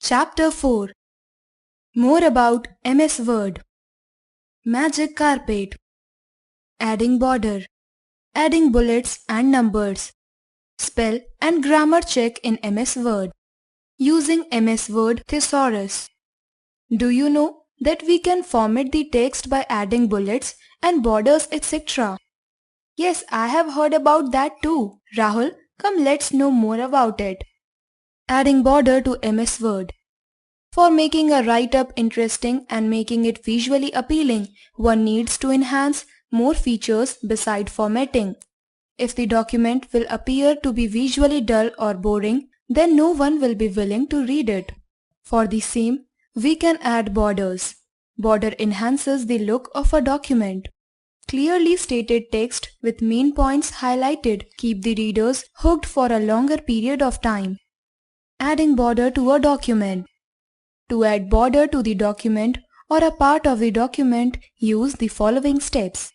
Chapter 4. More about MS Word. Magic Carpet. Adding border. Adding bullets and numbers. Spell and grammar check in MS Word. Using MS Word Thesaurus. Do you know that we can format the text by adding bullets and borders, etc.? Yes, I have heard about that too. Rahul, come let's know more about it. Adding border to MS Word. For making a write-up interesting and making it visually appealing, one needs to enhance more features beside formatting. If the document will appear to be visually dull or boring, then no one will be willing to read it. For the same, we can add borders. Border enhances the look of a document. Clearly stated text with main points highlighted keep the readers hooked for a longer period of time. Adding border to a document. To add border to the document or a part of the document, use the following steps.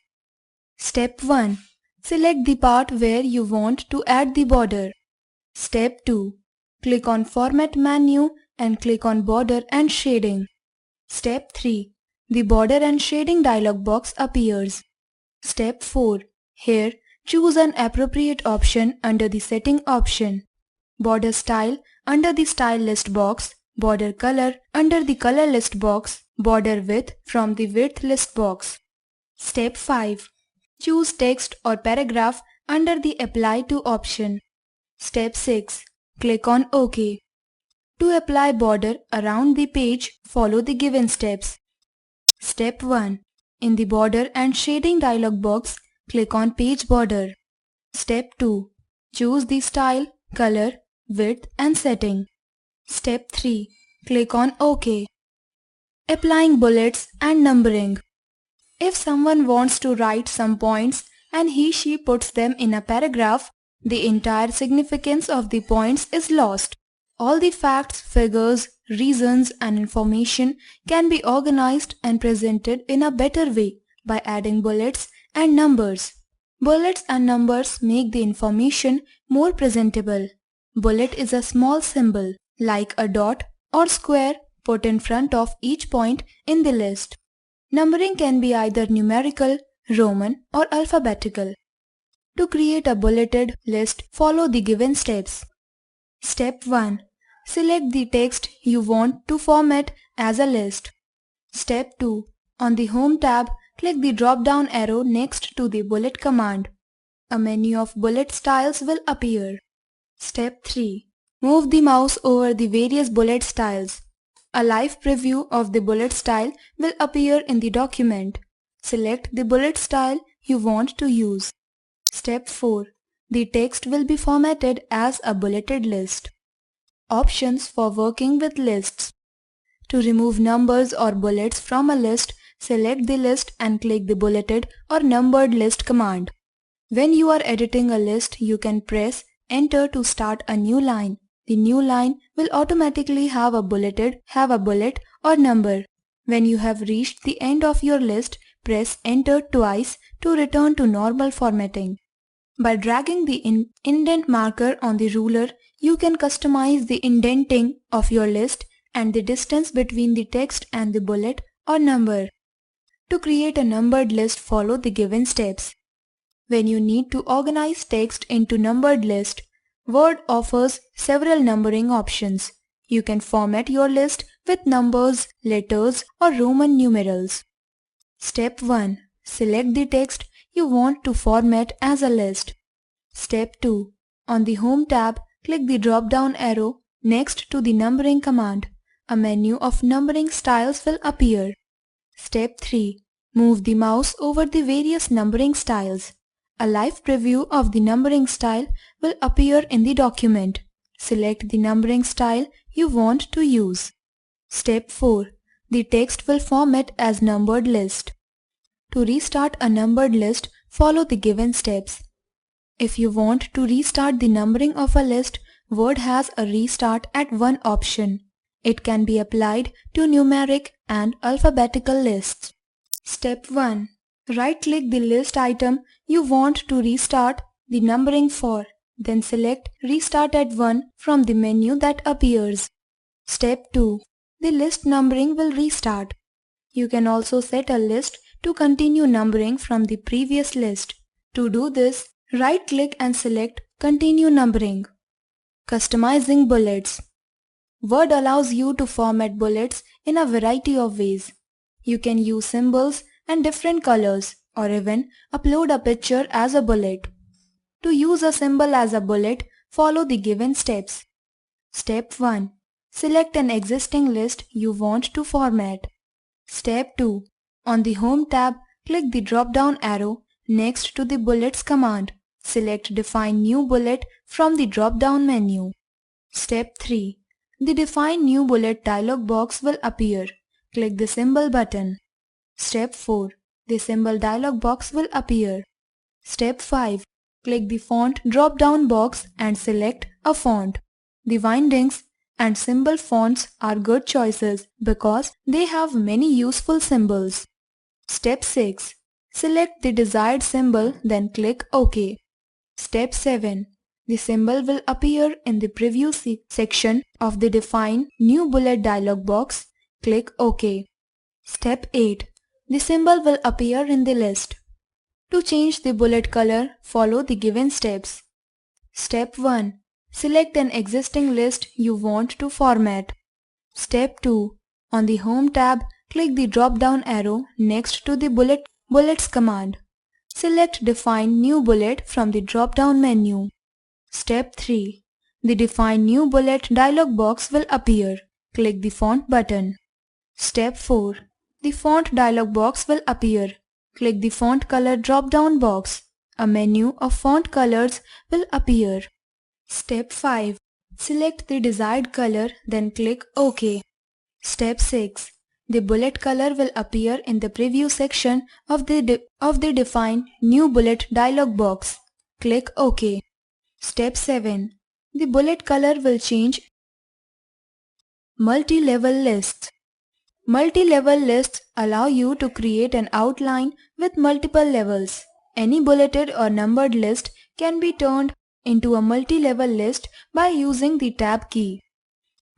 Step 1. Select the part where you want to add the border. Step 2. Click on Format menu and click on Border and Shading. Step 3. The Border and Shading dialog box appears. Step 4. Here, choose an appropriate option under the Setting option. Border Style under the Style list box. Border color under the color list box, border width from the width list box. Step 5. Choose text or paragraph under the Apply to option. Step 6. Click on OK. To apply border around the page, follow the given steps. Step 1. In the Border and Shading dialog box, click on Page Border. Step 2. Choose the style, color, width and setting. Step 3. Click on OK. Applying bullets and numbering. If someone wants to write some points and he/she puts them in a paragraph, the entire significance of the points is lost. All the facts, figures, reasons and information can be organized and presented in a better way by adding bullets and numbers. Bullets and numbers make the information more presentable. Bullet is a small symbol, like a dot or square put in front of each point in the list. Numbering can be either numerical, Roman or alphabetical. To create a bulleted list, follow the given steps. Step 1. Select the text you want to format as a list. Step 2. On the Home tab, click the drop-down arrow next to the bullet command. A menu of bullet styles will appear. Step 3. Move the mouse over the various bullet styles. A live preview of the bullet style will appear in the document. Select the bullet style you want to use. Step 4. The text will be formatted as a bulleted list. Options for working with lists. To remove numbers or bullets from a list, select the list and click the bulleted or numbered list command. When you are editing a list, you can press Enter to start a new line. The new line will automatically have a bullet or number. When you have reached the end of your list, press Enter twice to return to normal formatting. By dragging the indent marker on the ruler, you can customize the indenting of your list and the distance between the text and the bullet or number. To create a numbered list, follow the given steps. When you need to organize text into numbered list, Word offers several numbering options. You can format your list with numbers, letters or Roman numerals. Step 1. Select the text you want to format as a list. Step 2. On the Home tab, click the drop-down arrow next to the numbering command. A menu of numbering styles will appear. Step 3. Move the mouse over the various numbering styles. A live preview of the numbering style will appear in the document. Select the numbering style you want to use. Step 4. The text will format as numbered list. To restart a numbered list, follow the given steps. If you want to restart the numbering of a list, Word has a Restart at 1 option. It can be applied to numeric and alphabetical lists. Step 1. Right-click the list item you want to restart the numbering for. Then select Restart at 1 from the menu that appears. Step 2. The list numbering will restart. You can also set a list to continue numbering from the previous list. To do this, right-click and select Continue Numbering. Customizing bullets. Word allows you to format bullets in a variety of ways. You can use symbols and different colors, or even upload a picture as a bullet. To use a symbol as a bullet, follow the given steps. Step 1. Select an existing list you want to format. Step 2. On the Home tab, click the drop-down arrow next to the Bullets command. Select Define New Bullet from the drop-down menu. Step 3. The Define New Bullet dialog box will appear. Click the symbol button. Step 4. The symbol dialog box will appear. Step 5. Click the Font drop-down box and select a font. The Windings and symbol fonts are good choices because they have many useful symbols. Step 6. Select the desired symbol, then click OK. Step 7. The symbol will appear in the preview section of the Define New Bullet dialog box. Click OK. Step 8. The symbol will appear in the list. To change the bullet color, follow the given steps. Step 1. Select an existing list you want to format. Step 2. On the Home tab, click the drop-down arrow next to the Bullets command. Select Define New Bullet from the drop-down menu. Step 3. The Define New Bullet dialog box will appear. Click the Font button. Step 4. The Font dialog box will appear. Click the Font Color drop-down box. A menu of font colors will appear. Step 5. Select the desired color, then click OK. Step 6. The bullet color will appear in the preview section of the Define New Bullet dialog box. Click OK. Step 7. The bullet color will change. Multi-level lists. Multi-level lists allow you to create an outline with multiple levels. Any bulleted or numbered list can be turned into a multi-level list by using the Tab key.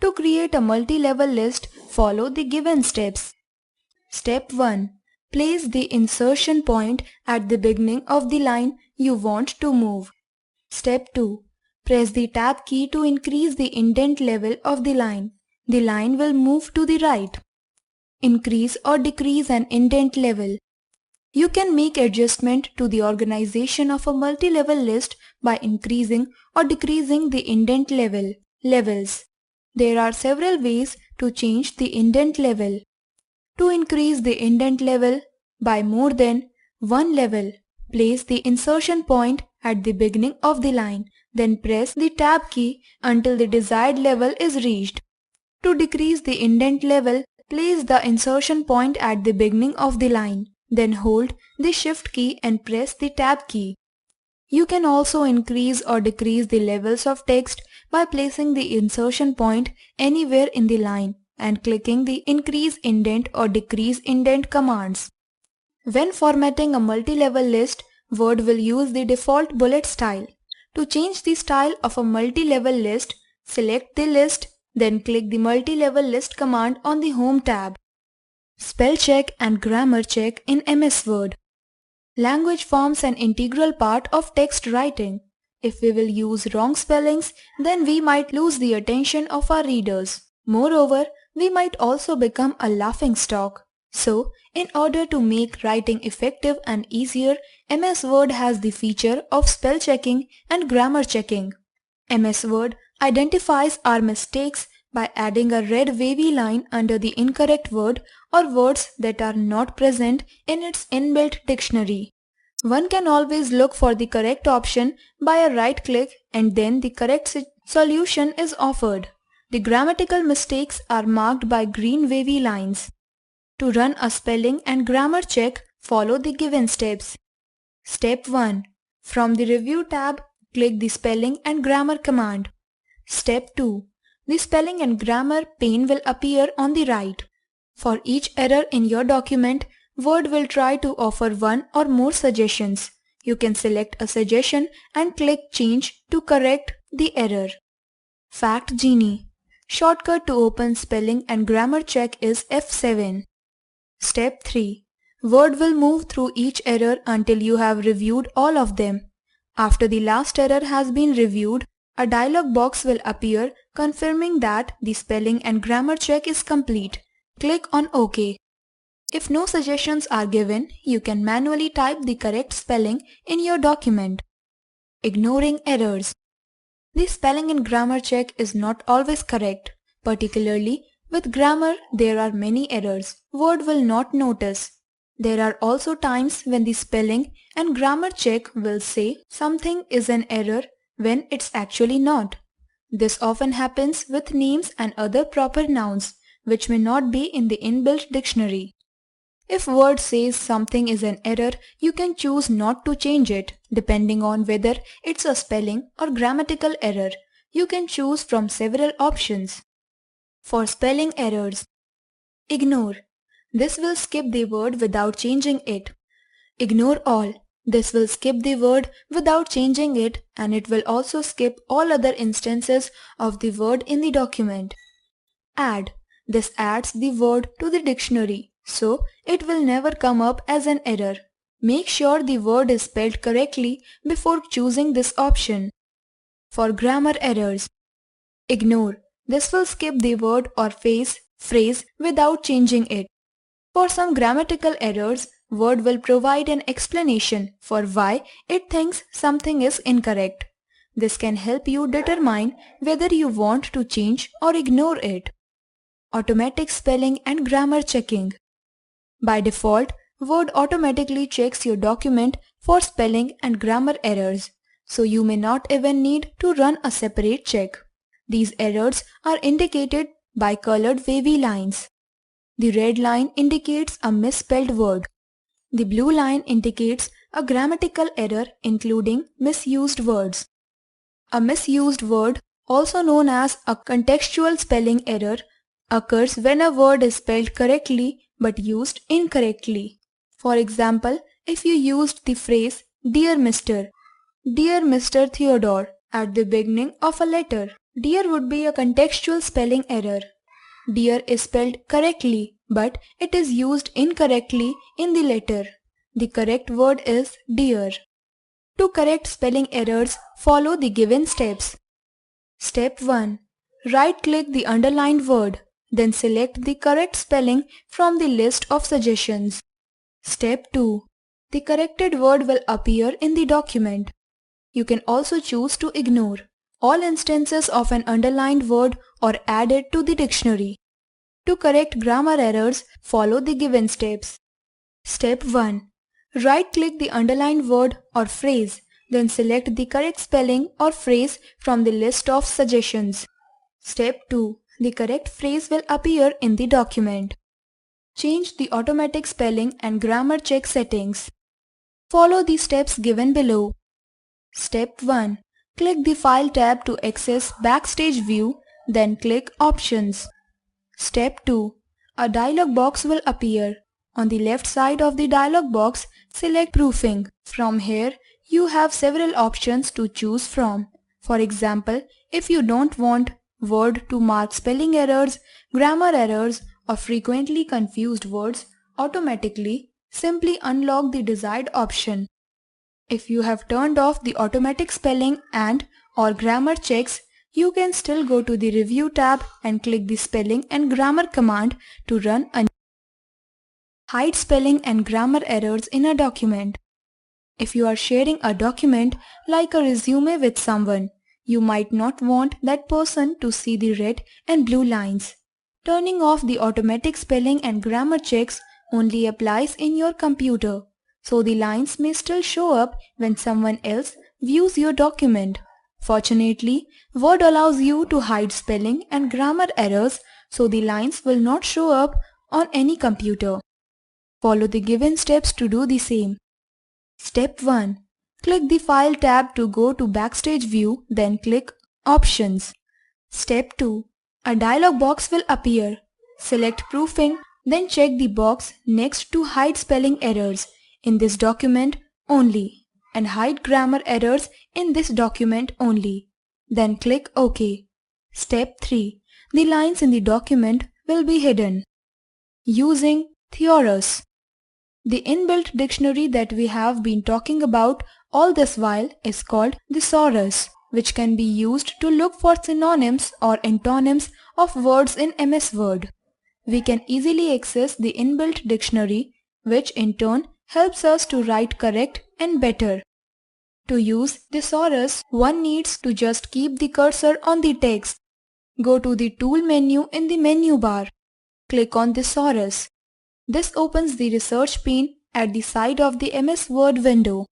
To create a multi-level list, follow the given steps. Step 1. Place the insertion point at the beginning of the line you want to move. Step 2. Press the Tab key to increase the indent level of the line. The line will move to the right. Increase or decrease an indent level. You can make adjustment to the organization of a multi-level list by increasing or decreasing the indent levels. There are several ways to change the indent level. To increase the indent level by more than one level, place the insertion point at the beginning of the line, then press the Tab key until the desired level is reached. To decrease the indent level, place the insertion point at the beginning of the line, then hold the Shift key and press the Tab key. You can also increase or decrease the levels of text by placing the insertion point anywhere in the line and clicking the Increase Indent or Decrease Indent commands. When formatting a multi-level list, Word will use the default bullet style. To change the style of a multi-level list, select the list, then click the Multi-Level List command on the Home tab. Spell check and grammar check in MS Word. Language forms an integral part of text writing. If we will use wrong spellings, then we might lose the attention of our readers. Moreover, we might also become a laughingstock. So, in order to make writing effective and easier, MS Word has the feature of spell checking and grammar checking. MS Word identifies our mistakes by adding a red wavy line under the incorrect word or words that are not present in its inbuilt dictionary. One can always look for the correct option by a right click and then the correct solution is offered. The grammatical mistakes are marked by green wavy lines. To run a spelling and grammar check, follow the given steps. Step 1. From the Review tab, click the Spelling and Grammar command. Step 2. The Spelling and Grammar pane will appear on the right. For each error in your document, Word will try to offer one or more suggestions. You can select a suggestion and click Change to correct the error. Fact Genie. Shortcut to open spelling and grammar check is F7. Step 3. Word will move through each error until you have reviewed all of them. After the last error has been reviewed, a dialog box will appear confirming that the spelling and grammar check is complete. Click on OK. If no suggestions are given, you can manually type the correct spelling in your document. Ignoring errors. The spelling and grammar check is not always correct. Particularly with grammar, there are many errors Word will not notice. There are also times when the spelling and grammar check will say something is an error when it's actually not. This often happens with names and other proper nouns, which may not be in the inbuilt dictionary. If Word says something is an error, you can choose not to change it, depending on whether it's a spelling or grammatical error. You can choose from several options. For spelling errors, ignore. This will skip the word without changing it. Ignore all. This will skip the word without changing it, and it will also skip all other instances of the word in the document. Add. This adds the word to the dictionary, so it will never come up as an error. Make sure the word is spelled correctly before choosing this option. For grammar errors, ignore. This will skip the word or phrase without changing it. For some grammatical errors, Word will provide an explanation for why it thinks something is incorrect. This can help you determine whether you want to change or ignore it. Automatic spelling and grammar checking. By default, Word automatically checks your document for spelling and grammar errors, so you may not even need to run a separate check. These errors are indicated by colored wavy lines. The red line indicates a misspelled word. The blue line indicates a grammatical error including misused words. A misused word, also known as a contextual spelling error, occurs when a word is spelled correctly but used incorrectly. For example, if you used the phrase Dear Mr. Theodore at the beginning of a letter, dear would be a contextual spelling error. Dear is spelled correctly, but it is used incorrectly in the letter. The correct word is dear. To correct spelling errors, follow the given steps. Step 1. Right-click the underlined word, then select the correct spelling from the list of suggestions. Step 2. The corrected word will appear in the document. You can also choose to ignore all instances of an underlined word or add it to the dictionary. To correct grammar errors, follow the given steps. Step 1. Right-click the underlined word or phrase, then select the correct spelling or phrase from the list of suggestions. Step 2. The correct phrase will appear in the document. Change the automatic spelling and grammar check settings. Follow the steps given below. Step 1. Click the File tab to access Backstage View, then click Options. Step 2. A dialog box will appear. On the left side of the dialog box, select Proofing. From here, you have several options to choose from. For example, if you don't want Word to mark spelling errors, grammar errors, or frequently confused words automatically, simply unlock the desired option. If you have turned off the automatic spelling and/or grammar checks, you can still go to the Review tab and click the Spelling and Grammar command to run a hide spelling and grammar errors in a document. If you are sharing a document like a resume with someone, you might not want that person to see the red and blue lines. Turning off the automatic spelling and grammar checks only applies in your computer, so the lines may still show up when someone else views your document. Fortunately, Word allows you to hide spelling and grammar errors, so the lines will not show up on any computer. Follow the given steps to do the same. Step 1. Click the File tab to go to Backstage View, then click Options. Step 2. A dialog box will appear. Select Proofing, then check the box next to Hide Spelling Errors in this document only and Hide Grammar Errors in this document only. Then click OK. Step 3. the lines in the document will be hidden. Using thesaurus. The inbuilt dictionary that we have been talking about all this while is called thesaurus, which can be used to look for synonyms or antonyms of words in MS Word. We can easily access the inbuilt dictionary, which in turn helps us to write correct and better. To use thesaurus, one needs to just keep the cursor on the text. Go to the tool menu in the menu bar. Click on thesaurus. This opens the research pane at the side of the MS Word window.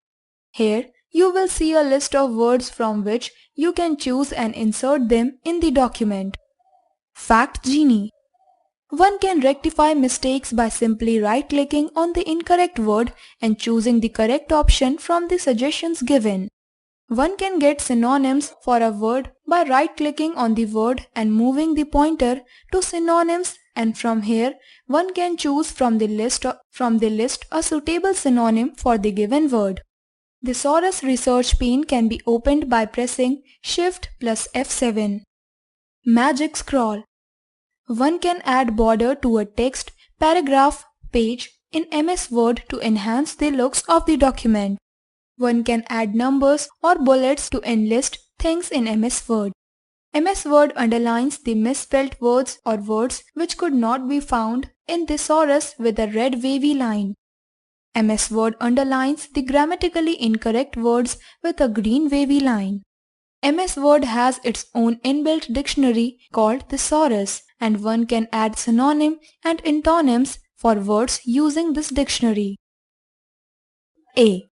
Here, you will see a list of words from which you can choose and insert them in the document. Fact Genie. One can rectify mistakes by simply right-clicking on the incorrect word and choosing the correct option from the suggestions given. One can get synonyms for a word by right-clicking on the word and moving the pointer to synonyms, and from here one can choose from the list a suitable synonym for the given word. The Thesaurus research pane can be opened by pressing Shift plus F7. Magic Scroll. One can add border to a text, paragraph, page in MS Word to enhance the looks of the document. One can add numbers or bullets to enlist things in MS Word. MS Word underlines the misspelled words or words which could not be found in thesaurus with a red wavy line. MS Word underlines the grammatically incorrect words with a green wavy line. MS Word has its own inbuilt dictionary called thesaurus, and one can add synonym and antonyms for words using this dictionary. A.